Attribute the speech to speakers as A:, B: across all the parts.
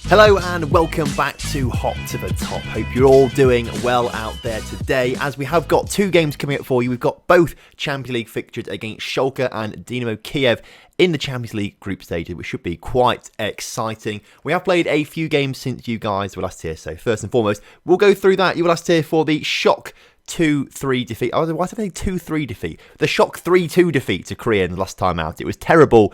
A: Hello and welcome back to Hot to the Top. Hope you're all doing well out there today, as we have got two games coming up for you. We've got both Champions League fixtures against Schalke and Dynamo Kyiv in the Champions League group stages, which should be quite exciting. We have played a few games since you guys were last here, so first and foremost, we'll go through that. You were last here for the shock 2-3 defeat. Why did I say 2-3 defeat? The shock 3-2 defeat to Korea the last time out. It was terrible.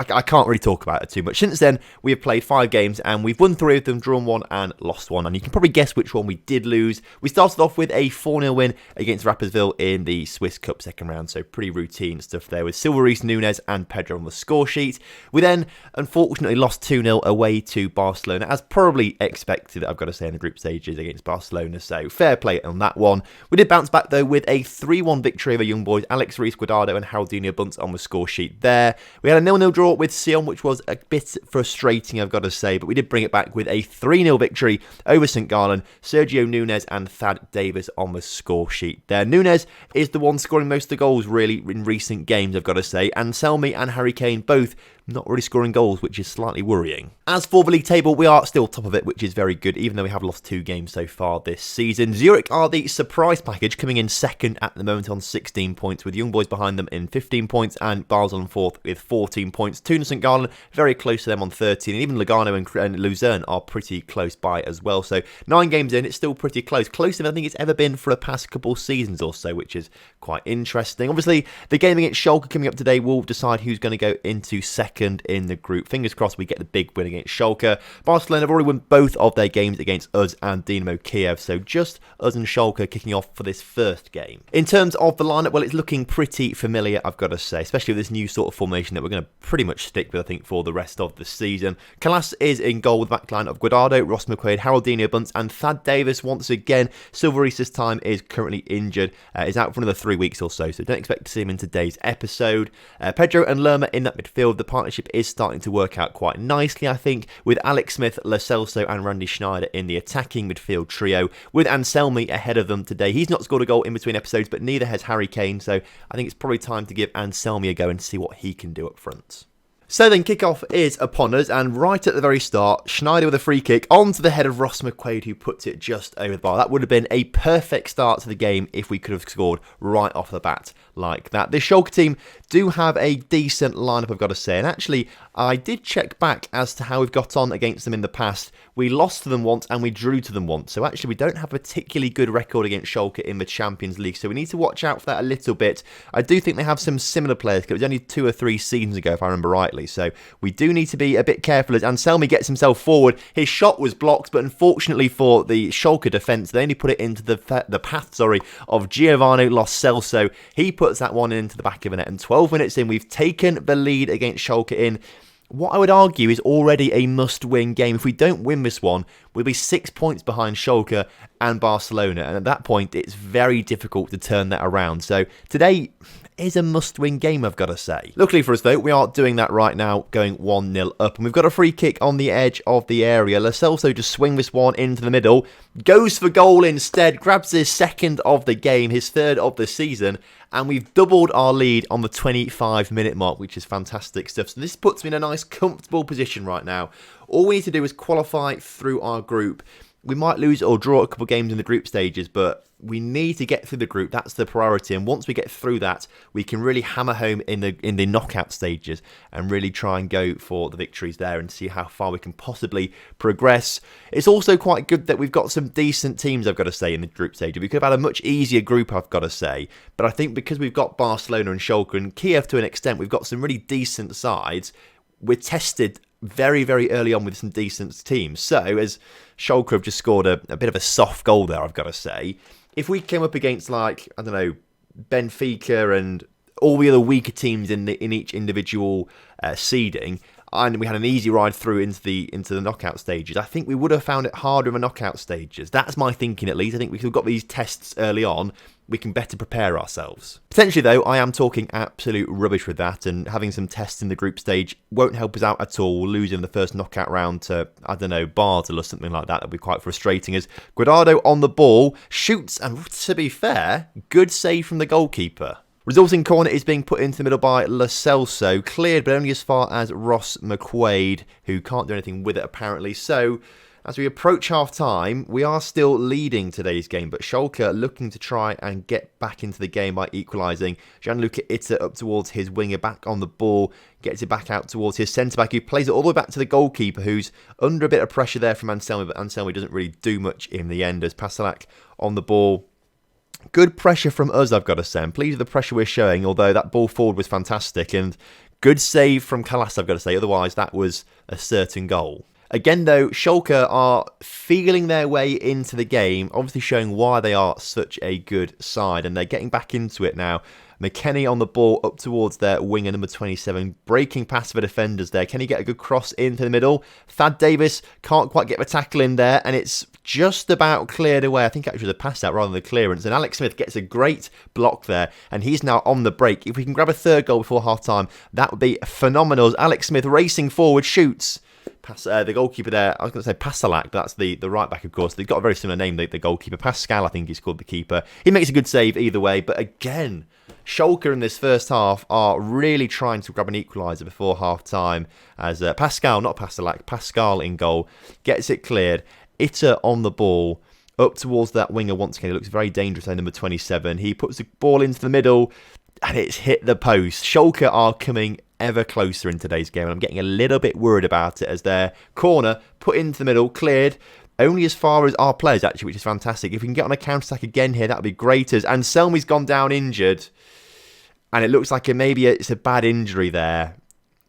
A: I can't really talk about it too much. Since then, we have played 5 games and we've won 3 of them, drawn 1 and lost 1. And you can probably guess which one we did lose. We started off with a 4-0 win against Rapperswil in the Swiss Cup second round. So pretty routine stuff there with Silveris, Nunes and Pedro on the score sheet. We then, unfortunately, lost 2-0 away to Barcelona, as probably expected, I've got to say, in the group stages against Barcelona. So fair play on that one. We did bounce back, though, with a 3-1 victory over Young Boys. Alex Reis-Guardado and Haldinho Bunce on the score sheet there. We had a 0-0 draw with Sion, which was a bit frustrating, I've got to say, but we did bring it back with a 3-0 victory over St. Gallen. Sergio Nunes and Thad Davis on the score sheet there. Nunes is the one scoring most of the goals, really, in recent games, I've got to say, and Selmy and Harry Kane both not really scoring goals, which is slightly worrying. As for the league table, we are still top of it, which is very good, even though we have lost 2 games so far this season. Zurich are the surprise package, coming in second at the moment on 16 points, with Young Boys behind them in 15 points, and Basel on 4th with 14 points. Thun and St. Gallen very close to them on 13, and even Lugano and Luzerne are pretty close by as well. So 9 games in, it's still pretty close. Closer than I think it's ever been for the past couple of seasons or so, which is quite interesting. Obviously, the game against Schalke coming up today will decide who's going to go into second in the group. Fingers crossed we get the big win against Schalke. Barcelona have already won both of their games against us and Dynamo Kyiv, so just us and Schalke kicking off for this first game. In terms of the lineup, well, it's looking pretty familiar, I've got to say, especially with this new sort of formation that we're going to pretty much stick with, I think, for the rest of the season. Kalas is in goal with the backline of Guardado, Ross McQuaid, Haldinho Bunce and Thad Davis once again. Silveris this time is currently injured, is out for another 3 weeks or so don't expect to see him in today's episode. Pedro and Lerma in that midfield. The partnership is starting to work out quite nicely, I think, with Alex Smith, Lo Celso and Randy Schneider in the attacking midfield trio, with Anselmi ahead of them today. He's not scored a goal in between episodes, but neither has Harry Kane, so I think it's probably time to give Anselmi a go and see what he can do up front. So then kickoff is upon us, and right at the very start, Schneider with a free kick onto the head of Ross McQuaid, who puts it just over the bar. That would have been a perfect start to the game if we could have scored right off the bat like that. This Schalke team do have a decent lineup, I've got to say, and actually I did check back as to how we've got on against them in the past. We lost to them once and we drew to them once, so actually we don't have a particularly good record against Schalke in the Champions League, so we need to watch out for that a little bit. I do think they have some similar players, because it was only 2 or 3 seasons ago if I remember rightly, so we do need to be a bit careful as Anselmi gets himself forward. His shot was blocked, but unfortunately for the Schalke defence, they only put it into the path of Giovanni Lo Celso. He puts that one into the back of the net, and 12 minutes in, we've taken the lead against Schalke in what I would argue is already a must-win game. If we don't win this one, we'll be 6 points behind Schalke and Barcelona, and at that point, it's very difficult to turn that around. So today is a must-win game, I've got to say. Luckily for us, though, we are doing that right now, going 1-0 up, and we've got a free kick on the edge of the area. Lo Celso just swing this one into the middle, goes for goal instead, grabs his second of the game, his third of the season, and we've doubled our lead on the 25-minute mark, which is fantastic stuff. So this puts me in a nice, comfortable position right now. All we need to do is qualify through our group. We might lose or draw a couple of games in the group stages, but we need to get through the group. That's the priority. And once we get through that, we can really hammer home in the knockout stages and really try and go for the victories there and see how far we can possibly progress. It's also quite good that we've got some decent teams, I've got to say, in the group stage. We could have had a much easier group, I've got to say. But I think because we've got Barcelona and Schalke and Kiev to an extent, we've got some really decent sides. We're tested very, very early on with some decent teams. So, as Schalke have just scored a bit of a soft goal there, I've got to say, if we came up against, like, I don't know, Benfica and all the other weaker teams in each individual seeding, and we had an easy ride through into the knockout stages, I think we would have found it harder in the knockout stages. That's my thinking, at least. I think we've got these tests early on, we can better prepare ourselves. Potentially, though, I am talking absolute rubbish with that, and having some tests in the group stage won't help us out at all. Losing the first knockout round to, I don't know, Basel or something like that would be quite frustrating, as Guardado on the ball shoots, and to be fair, good save from the goalkeeper. Resulting corner is being put into the middle by Lo Celso. Cleared, but only as far as Ross McQuaid, who can't do anything with it apparently. So, as we approach half-time, we are still leading today's game, but Schalke looking to try and get back into the game by equalising. Gianluca Itta up towards his winger, back on the ball, gets it back out towards his centre-back, who plays it all the way back to the goalkeeper, who's under a bit of pressure there from Anselmi, but Anselmi doesn't really do much in the end as Pasalak on the ball. Good pressure from us, I've got to say. I'm pleased with the pressure we're showing, although that ball forward was fantastic. And good save from Kalas, I've got to say. Otherwise, that was a certain goal. Again, though, Schalke are feeling their way into the game, obviously showing why they are such a good side. And they're getting back into it now. McKennie on the ball up towards their winger, number 27, breaking past the defenders there. Can he get a good cross into the middle? Thad Davis can't quite get the tackle in there, and it's just about cleared away. I think actually the pass out rather than the clearance. And Alex Smith gets a great block there, and he's now on the break. If we can grab a third goal before half-time, that would be phenomenal. Alex Smith racing forward, shoots. The goalkeeper there, I was going to say Pasalak, but that's the right back, of course. They've got a very similar name, the goalkeeper. Pascal, I think he's called the keeper. He makes a good save either way, but again, Schalke in this first half are really trying to grab an equaliser before half-time as Pascal, not Pasalak, Pascal in goal, gets it cleared. Itta on the ball, up towards that winger once again. It looks very dangerous there, number 27. He puts the ball into the middle, and it's hit the post. Schalke are coming ever closer in today's game, and I'm getting a little bit worried about it as their corner put into the middle, cleared only as far as our players actually, which is fantastic. If we can get on a counter-attack again here, that would be great. As Anselmi's gone down injured, and it looks like maybe it's a bad injury there.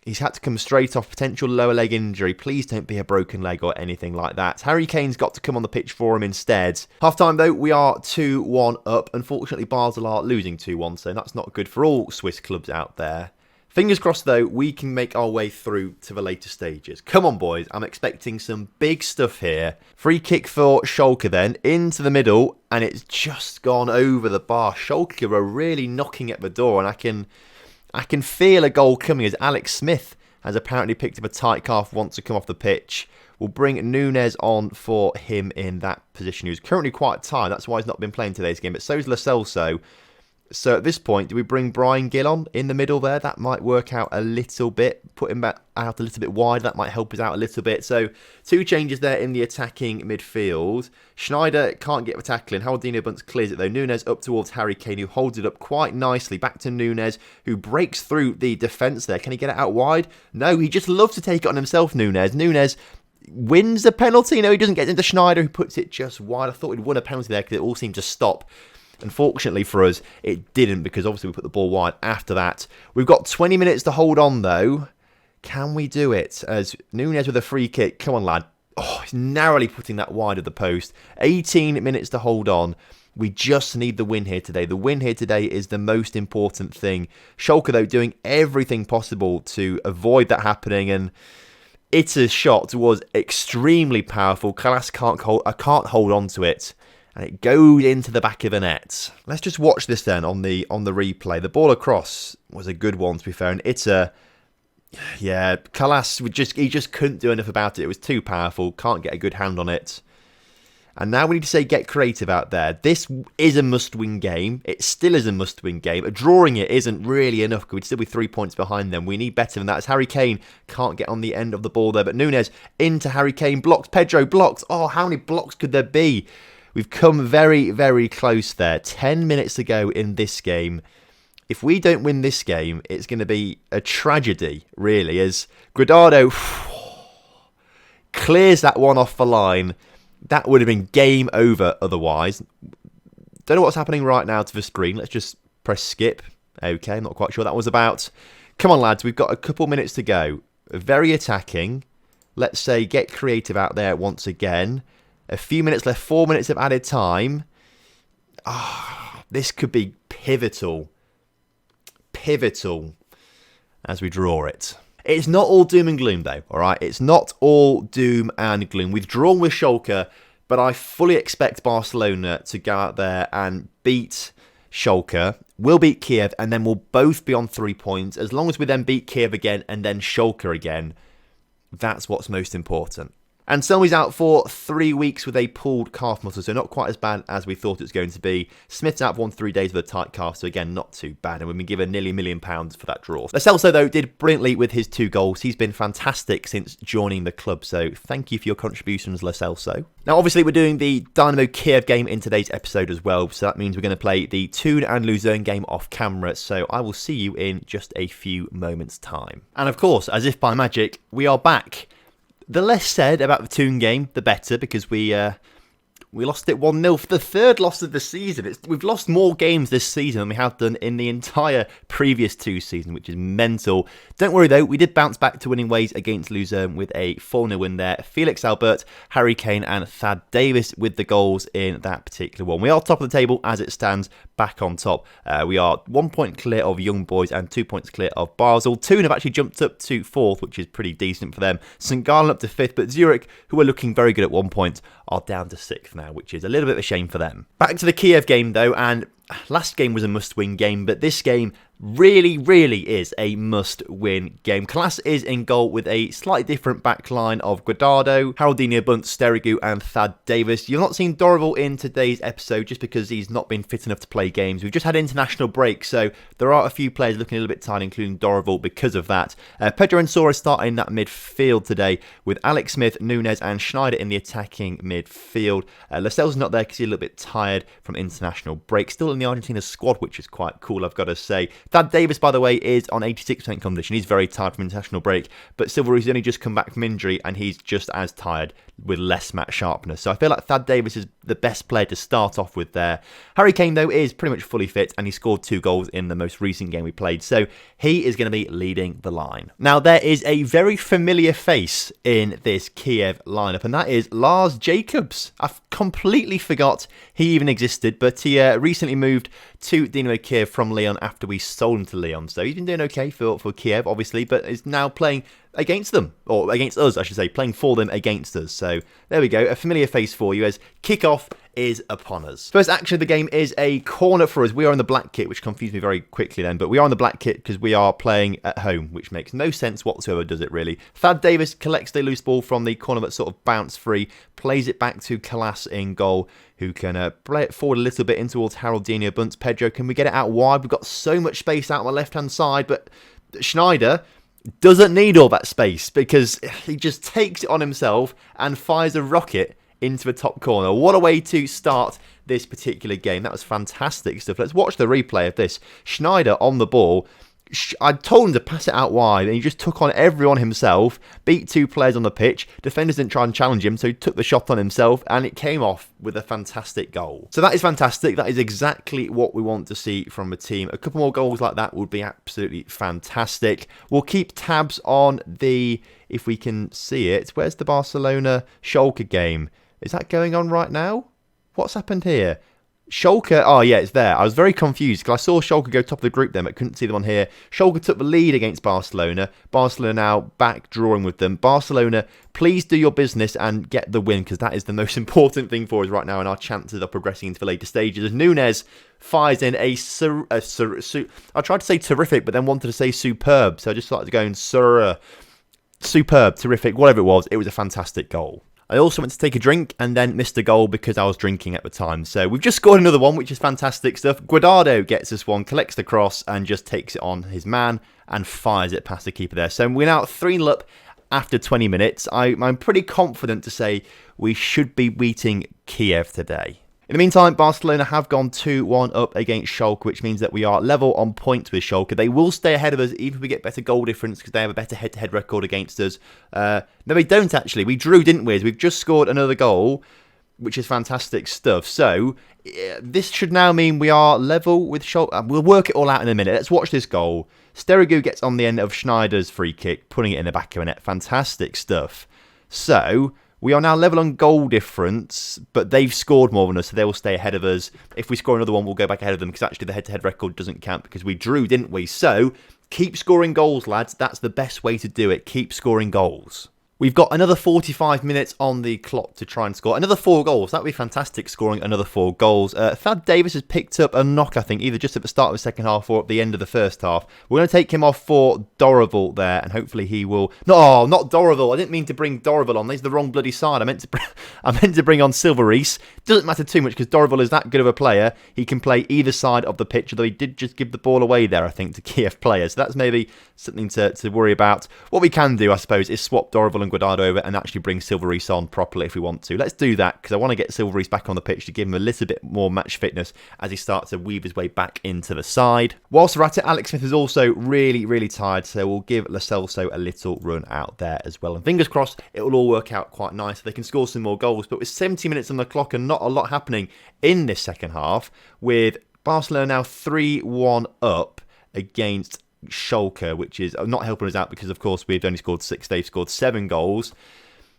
A: He's had to come straight off, potential lower leg injury. Please don't be a broken leg or anything like that. Harry Kane's got to come on the pitch for him instead. Half-time, though, we are 2-1 up. Unfortunately, Basel are losing 2-1, so that's not good for all Swiss clubs out there. Fingers crossed, though, we can make our way through to the later stages. Come on, boys. I'm expecting some big stuff here. Free kick for Schalke, then, into the middle, and it's just gone over the bar. Schalke are really knocking at the door, and I can feel a goal coming as Alex Smith has apparently picked up a tight calf, wants to come off the pitch. We'll bring Nunez on for him in that position. He's currently quite tired. That's why he's not been playing today's game. But so's Lo Celso. So at this point, do we bring Brian Gill on in the middle there? That might work out a little bit. Put him back out a little bit wide. That might help us out a little bit. So two changes there in the attacking midfield. Schneider can't get the tackle in. Haldino Bunce clears it though. Nunez up towards Harry Kane, who holds it up quite nicely. Back to Nunez, who breaks through the defence there. Can he get it out wide? No, he just loves to take it on himself, Nunez. Nunez wins the penalty. No, he doesn't get into Schneider, who puts it just wide. I thought he'd won a penalty there because it all seemed to stop. Unfortunately for us, it didn't because obviously we put the ball wide after that. We've got 20 minutes to hold on though. Can we do it? As Nunez with a free kick. Come on, lad. Oh, he's narrowly putting that wide of the post. 18 minutes to hold on. We just need the win here today. The win here today is the most important thing. Schalke, though, doing everything possible to avoid that happening, and Itta's shot was extremely powerful. Kalas can't hold on to it. And it goes into the back of the net. Let's just watch this then on the replay. The ball across was a good one, to be fair. And Itta, yeah, Kalas, he just couldn't do enough about it. It was too powerful. Can't get a good hand on it. And now we need to say get creative out there. This is a must-win game. It still is a must-win game. Drawing it isn't really enough. We'd still be 3 points behind them. We need better than that. As Harry Kane can't get on the end of the ball there. But Nunez into Harry Kane. Blocked. Pedro blocked. Oh, how many blocks could there be? We've come very, very close there. 10 minutes to go in this game. If we don't win this game, it's going to be a tragedy, really, as Gradado clears that one off the line. That would have been game over otherwise. Don't know what's happening right now to the screen. Let's just press skip. Okay, I'm not quite sure what that was about. Come on, lads. We've got a couple minutes to go. Very attacking. Let's say get creative out there once again. A few minutes left, 4 minutes of added time. This could be pivotal. Pivotal as we draw it. It's not all doom and gloom though, alright? It's not all doom and gloom. We've drawn with Schalke, but I fully expect Barcelona to go out there and beat Schalke. We'll beat Kiev, and then we'll both be on 3 points. As long as we then beat Kiev again and then Schalke again, that's what's most important. And Selmy's out for 3 weeks with a pulled calf muscle, so not quite as bad as we thought it was going to be. Smith's out for 1 to 3 days with a tight calf, so again, not too bad. And we've been given nearly £1 million for that draw. Lo Celso, though, did brilliantly with his 2 goals. He's been fantastic since joining the club, so thank you for your contributions, Lo Celso. Now, obviously, we're doing the Dynamo Kiev game in today's episode as well, so that means we're going to play the Thun and Luzern game off camera, so I will see you in just a few moments' time. And of course, as if by magic, we are back. The less said about the Thun game, the better, because we lost it 1-0 for the 3rd loss of the season. We've lost more games this season than we have done in the entire previous 2 seasons, which is mental. Don't worry though, we did bounce back to winning ways against Luzern with a 4-0 win there. Felix Albert, Harry Kane and Thad Davis with the goals in that particular one. We are top of the table as it stands, back on top. We are 1 point clear of Young Boys and 2 points clear of Basel. Thun have actually jumped up to 4th, which is pretty decent for them. St. Gallen up to 5th, but Zurich, who were looking very good at 1 point, are down to 6th now, which is a little bit of a shame for them. Back to the Kiev game though, and last game was a must-win game, but this game really is a must-win game. Kalas is in goal with a slightly different back line of Guardado, Haroldinho Bunt, Sterigu and Thad Davis. You're not seeing Dorival in today's episode just because he's not been fit enough to play games. We've just had international break, so there are a few players looking a little bit tired, including Dorival because of that. Pedro and Sora starting that midfield today with Alex Smith, Nunes and Schneider in the attacking midfield. Lascelles not there because he's a little bit tired from international break. Still in the Argentina squad, which is quite cool, I've got to say. Thad Davis, by the way, is on 86% condition. He's very tired from international break, but Silver's only just come back from injury and he's just as tired with less match sharpness. So I feel like Thad Davis is the best player to start off with there. Harry Kane, though, is pretty much fully fit and he scored 2 goals in the most recent game we played. So he is going to be leading the line. Now, there is a very familiar face in this Kiev lineup, and that is Lars Jacobs. I've completely forgot he even existed, but he recently moved to Dynamo Kyiv from Lyon after we sold him to Lyon. So he's been doing okay for Kiev, obviously, but is now playing against them, or against us, I should say, playing for them against us. So there we go, a familiar face for you as kickoff is upon us. First action of the game is a corner for us. We are in the black kit, which confused me very quickly then, but we are in the black kit because we are playing at home, which makes no sense whatsoever, does it really? Thad Davis collects the loose ball from the corner that's sort of bounce free, plays it back to Kalas in goal, who can play it forward a little bit in towards Haroldinho Bunts. Pedro, can we get it out wide? We've got so much space out on the left-hand side, but Schneider doesn't need all that space because he just takes it on himself and fires a rocket into the top corner. What a way to start this particular game. That was fantastic stuff. Let's watch the replay of this. Schneider on the ball. I told him to pass it out wide and he just took on everyone himself, beat 2 players on the pitch. Defenders didn't try and challenge him, so he took the shot on himself and it came off with a fantastic goal. So that is fantastic. That is exactly what we want to see from a team. A couple more goals like that would be absolutely fantastic. We'll keep tabs on the, if we can see it, where's the Barcelona Schalke game? Is that going on right now? What's happened here? Schalke, oh yeah, it's there. I was very confused because I saw Schalke go top of the group then, but couldn't see them on here. Schalke took the lead against Barcelona. Barcelona now back drawing with them. Barcelona, please do your business and get the win because that is the most important thing for us right now and our chances of progressing into the later stages. As Nunes fires in I tried to say terrific, but then wanted to say superb, so I just started to go in superb, terrific, whatever it was a fantastic goal. I also went to take a drink and then missed a goal because I was drinking at the time. So we've just scored another one, which is fantastic stuff. Guardado gets us one, collects the cross and just takes it on his man and fires it past the keeper there. So we're now 3-0 up after 20 minutes. I'm pretty confident to say we should be beating Kiev today. In the meantime, Barcelona have gone 2-1 up against Schalke, which means that we are level on points with Schalke. They will stay ahead of us even if we get better goal difference because they have a better head-to-head record against us. No, they don't actually. We drew, didn't we? We've just scored another goal, which is fantastic stuff. So this should now mean we are level with Schalke. We'll work it all out in a minute. Let's watch this goal. Sterigu gets on the end of Schneider's free kick, putting it in the back of the net. Fantastic stuff. So we are now level on goal difference, but they've scored more than us, so they will stay ahead of us. If we score another one, we'll go back ahead of them, because actually the head-to-head record doesn't count, because we drew, didn't we? So, keep scoring goals, lads. That's the best way to do it. Keep scoring goals. We've got another 45 minutes on the clock to try and score another 4 goals. That would be fantastic, scoring another 4 goals. Thad Davis has picked up a knock, I think, either just at the start of the second half or at the end of the first half. We're going to take him off for Dorival there, and hopefully he will... No, not Dorival. I didn't mean to bring Dorival on. He's the wrong bloody side. I meant to bring on Silveris. Doesn't matter too much because Dorival is that good of a player. He can play either side of the pitch, although he did just give the ball away there, I think, to Kiev players. So that's maybe something to worry about. What we can do, I suppose, is swap Dorival and Guardado over and actually bring Silveris on properly if we want to. Let's do that because I want to get Silveris back on the pitch to give him a little bit more match fitness as he starts to weave his way back into the side. Whilst we're at it, Alex Smith is also really, really tired, so we'll give Lo Celso a little run out there as well. And fingers crossed, it will all work out quite nice. They can score some more goals, but with 70 minutes on the clock and not a lot happening in this second half, with Barcelona now 3-1 up against Schalke, which is not helping us out because, of course, we've only scored 6. They've scored 7 goals.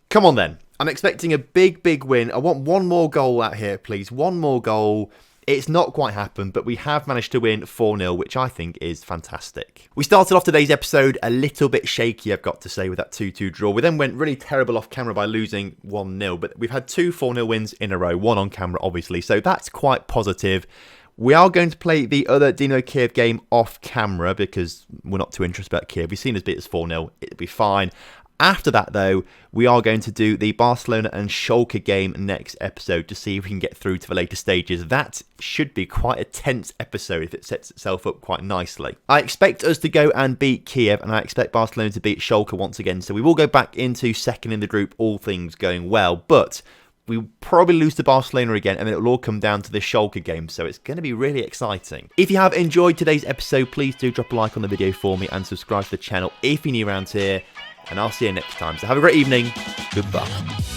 A: Come on, then. I'm expecting a big, big win. I want one more goal out here, please. One more goal. It's not quite happened, but we have managed to win 4-0, which I think is fantastic. We started off today's episode a little bit shaky, I've got to say, with that 2-2 draw. We then went really terrible off camera by losing 1-0, but we've had 2 4-0 wins in a row, one on camera, obviously, so that's quite positive. We are going to play the other Dynamo Kyiv game off camera because we're not too interested about Kiev. We've seen us beat us 4-0. It'll be fine. After that, though, we are going to do the Barcelona and Schalke game next episode to see if we can get through to the later stages. That should be quite a tense episode if it sets itself up quite nicely. I expect us to go and beat Kiev, and I expect Barcelona to beat Schalke once again. So we will go back into second in the group, all things going well. But we'll probably lose to Barcelona again, and then it will all come down to the Schalke game, so it's going to be really exciting. If you have enjoyed today's episode, please do drop a like on the video for me and subscribe to the channel if you're new around here, and I'll see you next time. So have a great evening. Goodbye.